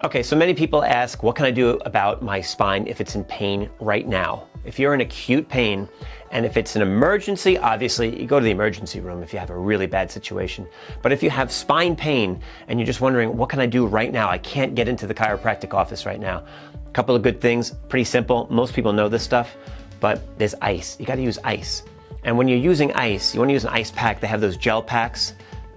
Okay, so many people ask, what can I do about my spine if it's in pain right now? If you're in acute pain, and if it's an emergency, obviously you go to the emergency room if you have a really bad situation. But if you have spine pain and you're just wondering, what can I do right now? I can't get into the chiropractic office right now. A couple of good things, pretty simple. Most people know this stuff, but there's ice. You gotta use ice. And when you're using ice, you wanna use an ice pack. They have those gel packs.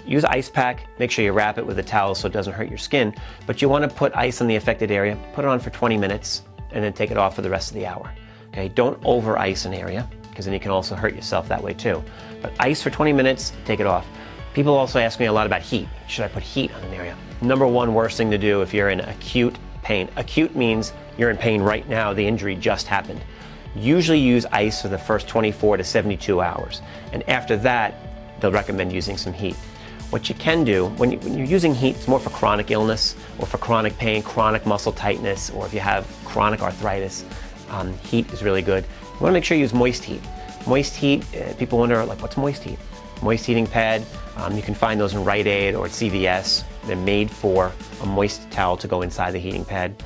Use an ice pack, make sure you wrap it with a towel so it doesn't hurt your skin, but you want to put ice on the affected area, put it on for 20 minutes, and then take it off for the rest of the hour. Okay, don't over ice an area, because then you can also hurt yourself that way too. But ice for 20 minutes, take it off. People also ask me a lot about heat. Should I put heat on an area? Number one worst thing to do if you're in acute pain. Acute means you're in pain right now, the injury just happened. Usually use ice for the first 24 to 72 hours. And after that, they'll recommend using some heat. What you can do, when you're using heat, it's more for chronic illness or for chronic pain, chronic muscle tightness, or if you have chronic arthritis, heat is really good. You want to make sure you use moist heat. Moist heat, people wonder, like, what's moist heat? Moist heating pad, you can find those in Rite Aid or at CVS. They're made for a moist towel to go inside the heating pad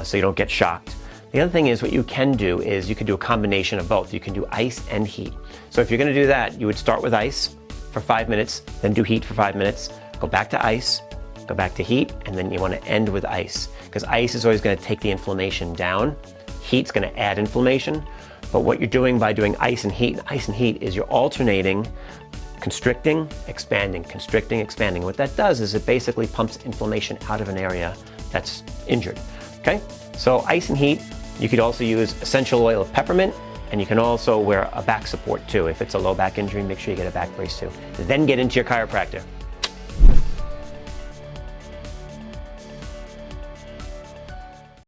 so you don't get shocked. The other thing is, what you can do is you can do a combination of both. You can do ice and heat. So if you're going to do that, you would start with ice for 5 minutes, then do heat for 5 minutes, go back to ice, go back to heat, and then you want to end with ice, because ice is always going to take the inflammation down. Heat's going to add inflammation, but what you're doing by doing ice and heat is you're alternating constricting, expanding, constricting, expanding. What that does is it basically pumps inflammation out of an area that's injured. Okay, so ice and heat. You could also use essential oil of peppermint, and you can also wear a back support too. If it's a low back injury, make sure you get a back brace too. Then get into your chiropractor.